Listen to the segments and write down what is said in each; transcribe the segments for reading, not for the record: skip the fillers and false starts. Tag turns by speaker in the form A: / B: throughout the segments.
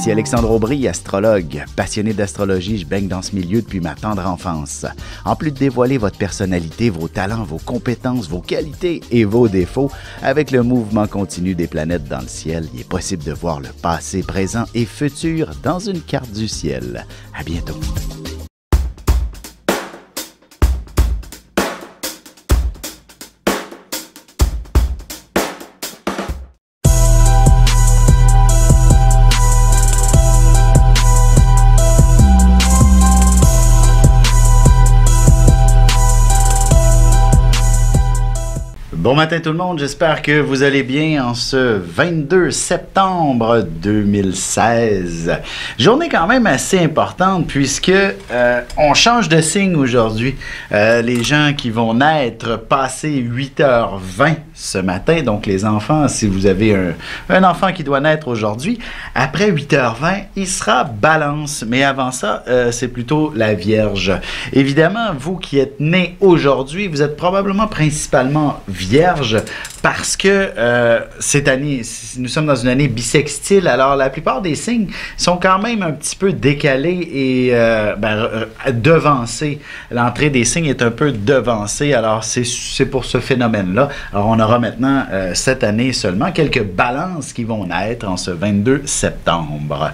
A: Ici Alexandre Aubry, astrologue. Passionné d'astrologie, je baigne dans ce milieu depuis ma tendre enfance. En plus de dévoiler votre personnalité, vos talents, vos compétences, vos qualités et vos défauts, avec le mouvement continu des planètes dans le ciel, il est possible de voir le passé, présent et futur dans une carte du ciel. À bientôt. Bon matin tout le monde, j'espère que vous allez bien en ce 22 septembre 2016. Journée quand même assez importante puisque on change de signe aujourd'hui. Les gens qui vont naître passé 8h20 ce matin, donc les enfants, si vous avez un enfant qui doit naître aujourd'hui, après 8h20, il sera Balance. Mais avant ça, c'est plutôt la Vierge. Évidemment, vous qui êtes nés aujourd'hui, vous êtes probablement principalement Vierge parce que cette année, nous sommes dans une année bissextile, alors la plupart des signes sont quand même un petit peu décalés et devancés. L'entrée des signes est un peu devancée, alors c'est pour ce phénomène-là. Alors on aura maintenant cette année seulement quelques balances qui vont naître en ce 22 septembre.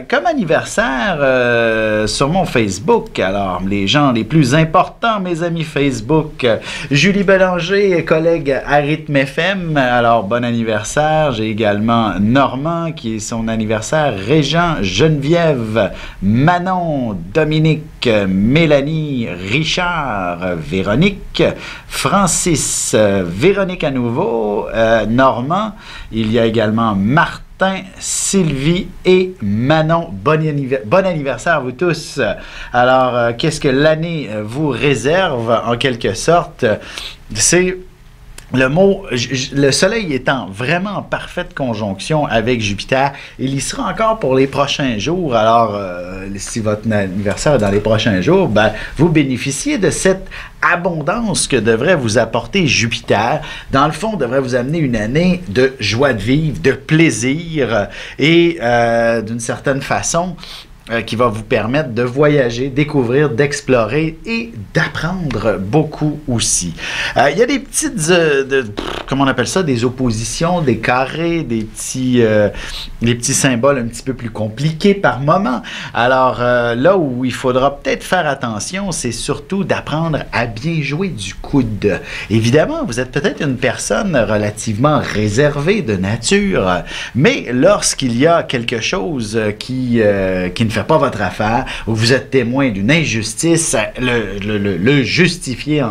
A: Comme anniversaire sur mon Facebook, alors les gens les plus importants, mes amis Facebook, Julie Bélanger, collègue à Rythme FM, alors bon anniversaire. J'ai également Normand qui est son anniversaire, Régent, Geneviève, Manon, Dominique, Mélanie, Richard, Véronique, Francis, Véronique à nouveau, Normand, il y a également Martin, Sylvie et Manon. Bon anniversaire à vous tous. Alors, qu'est-ce que l'année vous réserve en quelque sorte? C'est le mot, le soleil étant vraiment en parfaite conjonction avec Jupiter, il y sera encore pour les prochains jours. Alors, si votre anniversaire est dans les prochains jours, ben, vous bénéficiez de cette abondance que devrait vous apporter Jupiter. Dans le fond, devrait vous amener une année de joie de vivre, de plaisir et d'une certaine façon, qui va vous permettre de voyager, découvrir, d'explorer et d'apprendre beaucoup aussi. Il y a des petites, comment on appelle ça, des oppositions, des carrés, des petits symboles un petit peu plus compliqués par moment. Alors là où il faudra peut-être faire attention, c'est surtout d'apprendre à bien jouer du coude. Évidemment, vous êtes peut-être une personne relativement réservée de nature, mais lorsqu'il y a quelque chose qui ne fait pas votre affaire, ou vous êtes témoin d'une injustice, le justicier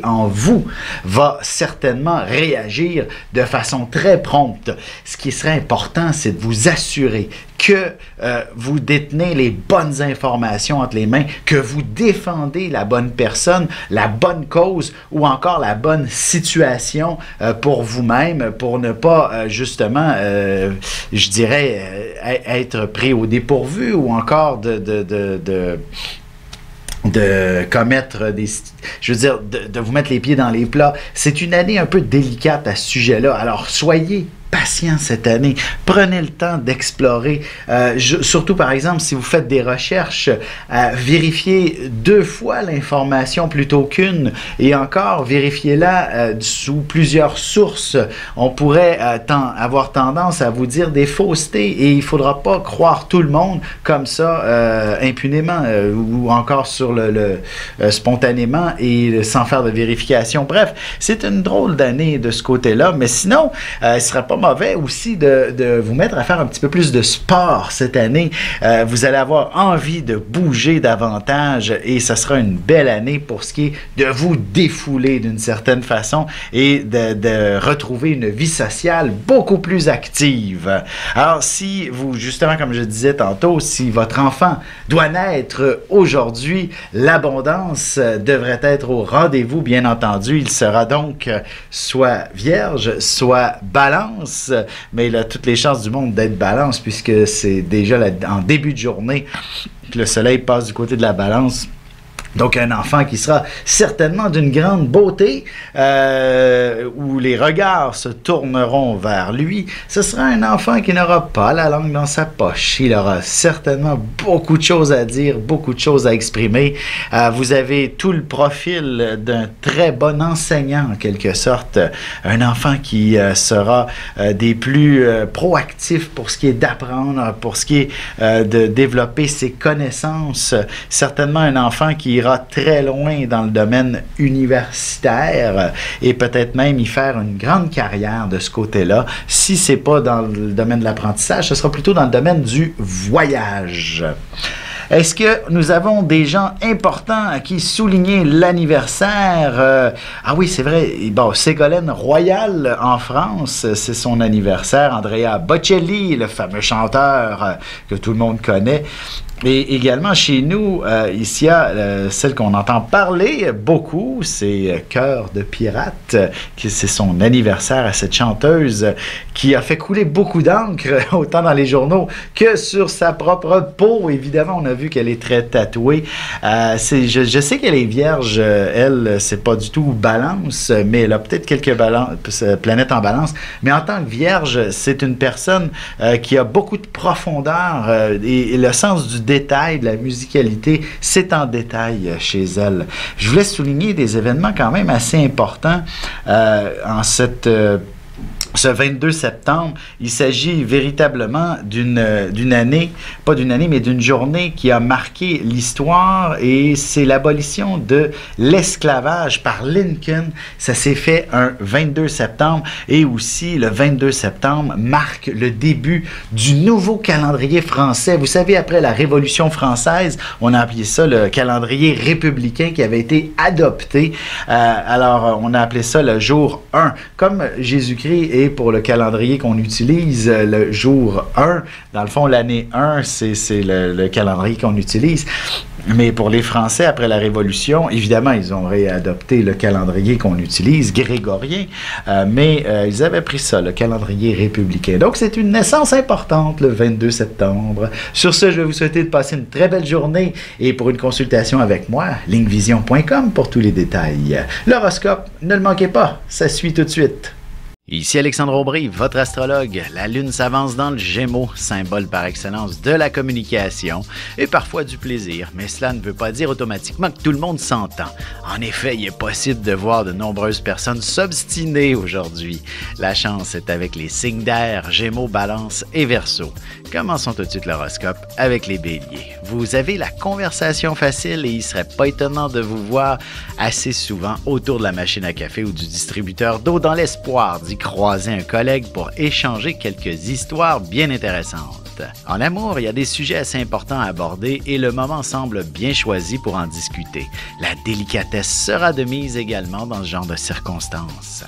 A: en vous va certainement réagir de façon très prompte. Ce qui serait important, c'est de vous assurer que vous détenez les bonnes informations entre les mains, que vous défendez la bonne personne, la bonne cause ou encore la bonne situation pour vous-même, pour ne pas justement, je dirais, être pris au dépourvu ou encore de commettre des... Je veux dire, de vous mettre les pieds dans les plats. C'est une année un peu délicate à ce sujet-là. Alors, soyez patient cette année. Prenez le temps d'explorer. Surtout, par exemple, si vous faites des recherches, vérifiez 2 fois l'information plutôt qu'une. Et encore, vérifiez-la sous plusieurs sources. On pourrait avoir tendance à vous dire des faussetés et il ne faudra pas croire tout le monde comme ça, impunément, ou encore sur spontanément et sans faire de vérification. Bref, c'est une drôle d'année de ce côté-là, mais sinon, il ne sera pas mauvais aussi de vous mettre à faire un petit peu plus de sport cette année. Vous allez avoir envie de bouger davantage et ça sera une belle année pour ce qui est de vous défouler d'une certaine façon et de retrouver une vie sociale beaucoup plus active. Alors, si vous, justement, comme je disais tantôt, si votre enfant doit naître aujourd'hui, l'abondance devrait être au rendez-vous, bien entendu. Il sera donc soit Vierge, soit Balance, mais il a toutes les chances du monde d'être Balance puisque c'est déjà en début de journée que le soleil passe du côté de la Balance. Donc, un enfant qui sera certainement d'une grande beauté, où les regards se tourneront vers lui. Ce sera un enfant qui n'aura pas la langue dans sa poche. Il aura certainement beaucoup de choses à dire, beaucoup de choses à exprimer. Vous avez tout le profil d'un très bon enseignant, en quelque sorte. Un enfant qui sera des plus proactifs pour ce qui est d'apprendre, pour ce qui est de développer ses connaissances. Certainement un enfant qui ira très loin dans le domaine universitaire et peut-être même y faire une grande carrière de ce côté-là. Si ce n'est pas dans le domaine de l'apprentissage, ce sera plutôt dans le domaine du voyage. Est-ce que nous avons des gens importants à qui souligner l'anniversaire? Ah oui, c'est vrai. Bon, Ségolène Royal en France, c'est son anniversaire. Andrea Bocelli, le fameux chanteur que tout le monde connaît. Et également chez nous, ici, il y a celle qu'on entend parler beaucoup, c'est Cœur de pirate, c'est son anniversaire à cette chanteuse qui a fait couler beaucoup d'encre, autant dans les journaux que sur sa propre peau. Évidemment, on a vu qu'elle est très tatouée. Je sais qu'elle est vierge, elle, c'est pas du tout balance, mais elle a peut-être quelques planètes en balance. Mais en tant que vierge, c'est une personne qui a beaucoup de profondeur et le sens du détail, de la musicalité, c'est en détail chez elle. Je voulais souligner des événements quand même assez importants en ce 22 septembre. Il s'agit véritablement d'une année, pas d'une année, mais d'une journée qui a marqué l'histoire, et c'est l'abolition de l'esclavage par Lincoln. Ça s'est fait un 22 septembre, et aussi le 22 septembre marque le début du nouveau calendrier français. Vous savez, après la Révolution française, on a appelé ça le calendrier républicain qui avait été adopté. Alors, on a appelé ça le jour 1, comme Jésus-Christ. Et pour le calendrier qu'on utilise, le jour 1, dans le fond, l'année 1, c'est le calendrier qu'on utilise. Mais pour les Français, après la Révolution, évidemment, ils ont réadopté le calendrier qu'on utilise, grégorien, mais ils avaient pris ça, le calendrier républicain. Donc, c'est une naissance importante, le 22 septembre. Sur ce, je vais vous souhaiter de passer une très belle journée, et pour une consultation avec moi, linkvision.com pour tous les détails. L'horoscope, ne le manquez pas, ça suit tout de suite. Ici Alexandre Aubry, votre astrologue. La Lune s'avance dans le Gémeaux, symbole par excellence de la communication et parfois du plaisir, mais cela ne veut pas dire automatiquement que tout le monde s'entend. En effet, il est possible de voir de nombreuses personnes s'obstiner aujourd'hui. La chance est avec les signes d'air, Gémeaux, Balance et Verseau. Commençons tout de suite l'horoscope avec les Béliers. Vous avez la conversation facile et il ne serait pas étonnant de vous voir assez souvent autour de la machine à café ou du distributeur d'eau dans l'espoir d'y croiser un collègue pour échanger quelques histoires bien intéressantes. En amour, il y a des sujets assez importants à aborder et le moment semble bien choisi pour en discuter. La délicatesse sera de mise également dans ce genre de circonstances.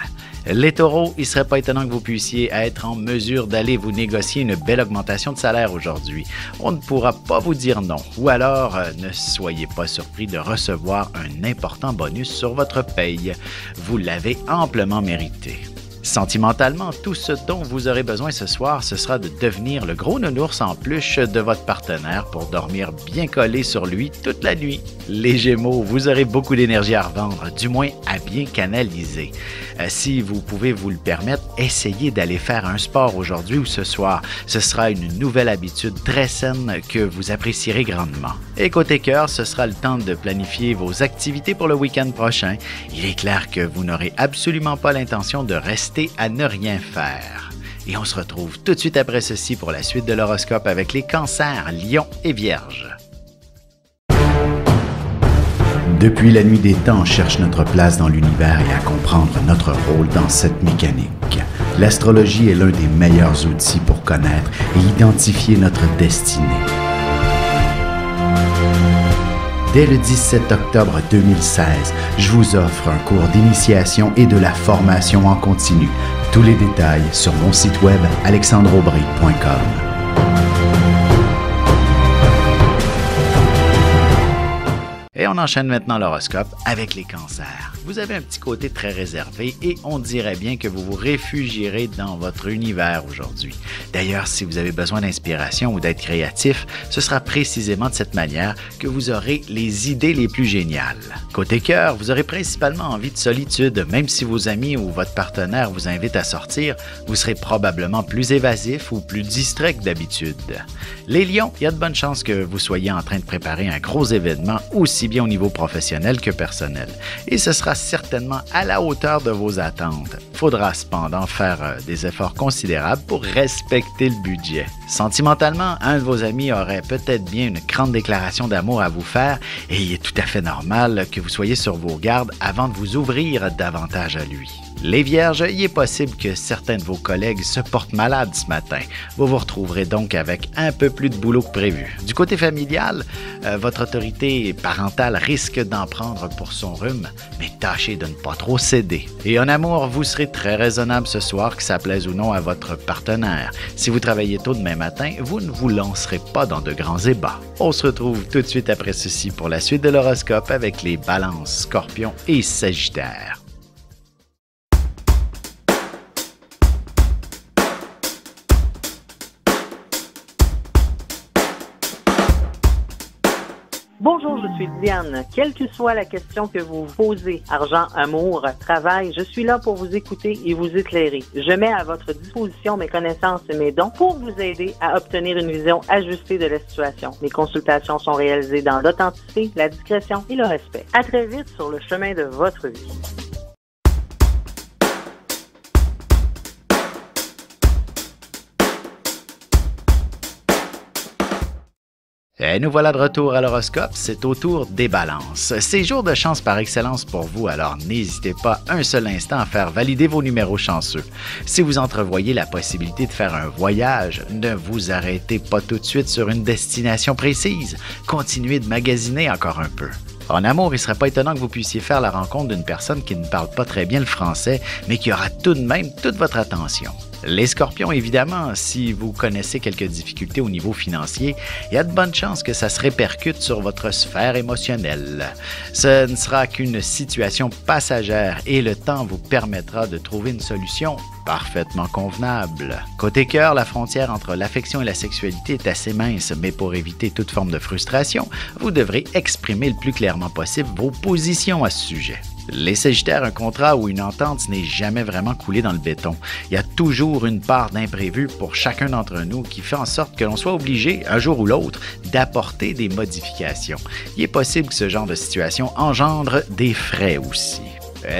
A: Les taureaux, il ne serait pas étonnant que vous puissiez être en mesure d'aller vous négocier une belle augmentation de salaire aujourd'hui. On ne pourra pas vous dire non. Ou alors, ne soyez pas surpris de recevoir un important bonus sur votre paye. Vous l'avez amplement mérité. Sentimentalement, tout ce dont vous aurez besoin ce soir, ce sera de devenir le gros nounours en peluche de votre partenaire pour dormir bien collé sur lui toute la nuit. Les Gémeaux, vous aurez beaucoup d'énergie à revendre, du moins à bien canaliser. Si vous pouvez vous le permettre, essayez d'aller faire un sport aujourd'hui ou ce soir. Ce sera une nouvelle habitude très saine que vous apprécierez grandement. Et côté cœur, ce sera le temps de planifier vos activités pour le week-end prochain. Il est clair que vous n'aurez absolument pas l'intention de rester à ne rien faire. Et on se retrouve tout de suite après ceci pour la suite de l'horoscope avec les cancers, lions et vierges.
B: Depuis la nuit des temps, on cherche notre place dans l'univers et à comprendre notre rôle dans cette mécanique. L'astrologie est l'un des meilleurs outils pour connaître et identifier notre destinée. Dès le 17 octobre 2016, je vous offre un cours d'initiation et de la formation en continu. Tous les détails sur mon site web alexandreaubry.com.
A: Et on enchaîne maintenant l'horoscope avec les cancers. Vous avez un petit côté très réservé et on dirait bien que vous vous réfugierez dans votre univers aujourd'hui. D'ailleurs, si vous avez besoin d'inspiration ou d'être créatif, ce sera précisément de cette manière que vous aurez les idées les plus géniales. Côté cœur, vous aurez principalement envie de solitude. Même si vos amis ou votre partenaire vous invite à sortir, vous serez probablement plus évasif ou plus distrait que d'habitude. Les lions, il y a de bonnes chances que vous soyez en train de préparer un gros événement aussi bien au niveau professionnel que personnel. Et ce sera certainement à la hauteur de vos attentes. Faudra cependant faire des efforts considérables pour respecter le budget. Sentimentalement, un de vos amis aurait peut-être bien une grande déclaration d'amour à vous faire et il est tout à fait normal que vous soyez sur vos gardes avant de vous ouvrir davantage à lui. Les Vierges, il est possible que certains de vos collègues se portent malades ce matin. Vous vous retrouverez donc avec un peu plus de boulot que prévu. Du côté familial, votre autorité parentale risque d'en prendre pour son rhume, mais tâchez de ne pas trop céder. Et en amour, vous serez très raisonnable ce soir, que ça plaise ou non à votre partenaire. Si vous travaillez tôt demain matin, vous ne vous lancerez pas dans de grands ébats. On se retrouve tout de suite après ceci pour la suite de l'horoscope avec les Balances, Scorpions et Sagittaires.
C: Bonjour, je suis Diane. Quelle que soit la question que vous posez, argent, amour, travail, je suis là pour vous écouter et vous éclairer. Je mets à votre disposition mes connaissances et mes dons pour vous aider à obtenir une vision ajustée de la situation. Mes consultations sont réalisées dans l'authenticité, la discrétion et le respect. À très vite sur le chemin de votre vie.
A: Et nous voilà de retour à l'horoscope, c'est au tour des balances. C'est jour de chance par excellence pour vous, alors n'hésitez pas un seul instant à faire valider vos numéros chanceux. Si vous entrevoyez la possibilité de faire un voyage, ne vous arrêtez pas tout de suite sur une destination précise. Continuez de magasiner encore un peu. En amour, il ne serait pas étonnant que vous puissiez faire la rencontre d'une personne qui ne parle pas très bien le français, mais qui aura tout de même toute votre attention. Les Scorpions, évidemment, si vous connaissez quelques difficultés au niveau financier, il y a de bonnes chances que ça se répercute sur votre sphère émotionnelle. Ce ne sera qu'une situation passagère et le temps vous permettra de trouver une solution parfaitement convenable. Côté cœur, la frontière entre l'affection et la sexualité est assez mince, mais pour éviter toute forme de frustration, vous devrez exprimer le plus clairement possible vos positions à ce sujet. Les Sagittaires, un contrat ou une entente n'est jamais vraiment coulé dans le béton. Il y a toujours une part d'imprévu pour chacun d'entre nous qui fait en sorte que l'on soit obligé, un jour ou l'autre, d'apporter des modifications. Il est possible que ce genre de situation engendre des frais aussi.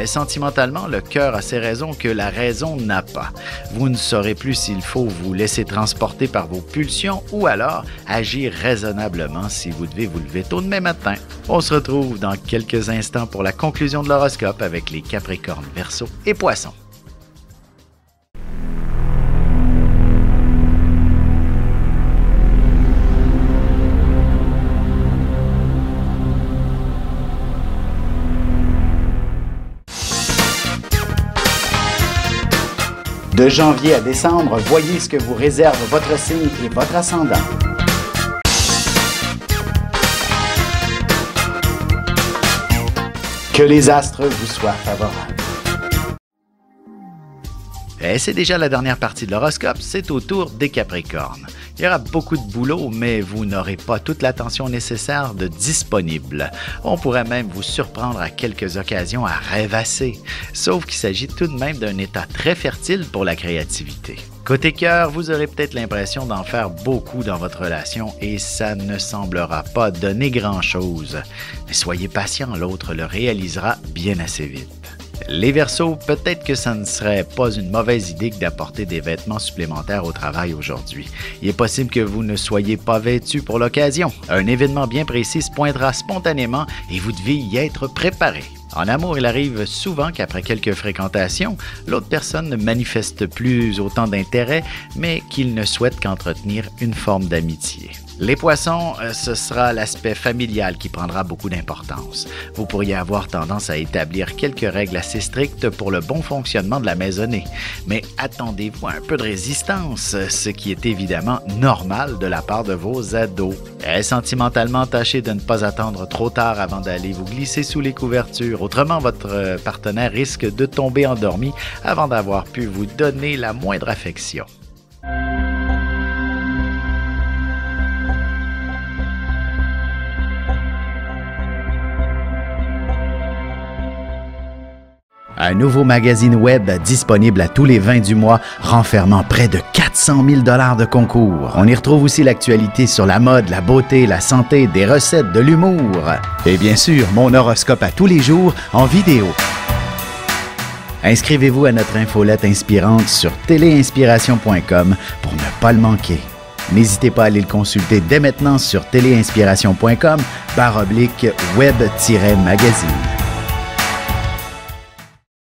A: Sentimentalement, le cœur a ses raisons que la raison n'a pas. Vous ne saurez plus s'il faut vous laisser transporter par vos pulsions ou alors agir raisonnablement si vous devez vous lever tôt demain matin. On se retrouve dans quelques instants pour la conclusion de l'horoscope avec les Capricornes, Verseaux et Poissons. De janvier à décembre, voyez ce que vous réserve votre signe et votre ascendant. Que les astres vous soient favorables. Et c'est déjà la dernière partie de l'horoscope, c'est au tour des Capricornes. Il y aura beaucoup de boulot, mais vous n'aurez pas toute l'attention nécessaire de disponible. On pourrait même vous surprendre à quelques occasions à rêvasser, sauf qu'il s'agit tout de même d'un état très fertile pour la créativité. Côté cœur, vous aurez peut-être l'impression d'en faire beaucoup dans votre relation et ça ne semblera pas donner grand-chose. Mais soyez patient, l'autre le réalisera bien assez vite. Les Verseaux, peut-être que ça ne serait pas une mauvaise idée que d'apporter des vêtements supplémentaires au travail aujourd'hui. Il est possible que vous ne soyez pas vêtu pour l'occasion. Un événement bien précis se pointera spontanément et vous devez y être préparé. En amour, il arrive souvent qu'après quelques fréquentations, l'autre personne ne manifeste plus autant d'intérêt, mais qu'il ne souhaite qu'entretenir une forme d'amitié. Les poissons, ce sera l'aspect familial qui prendra beaucoup d'importance. Vous pourriez avoir tendance à établir quelques règles assez strictes pour le bon fonctionnement de la maisonnée, mais attendez-vous à un peu de résistance, ce qui est évidemment normal de la part de vos ados. Et sentimentalement, tâchez de ne pas attendre trop tard avant d'aller vous glisser sous les couvertures. Autrement, votre partenaire risque de tomber endormi avant d'avoir pu vous donner la moindre affection.
B: Un nouveau magazine web disponible à tous les 20 du mois, renfermant près de 400 000 $ de concours. On y retrouve aussi l'actualité sur la mode, la beauté, la santé, des recettes, de l'humour. Et bien sûr, mon horoscope à tous les jours en vidéo. Inscrivez-vous à notre infolette inspirante sur téléinspiration.com pour ne pas le manquer. N'hésitez pas à aller le consulter dès maintenant sur téléinspiration.com/web-magazine.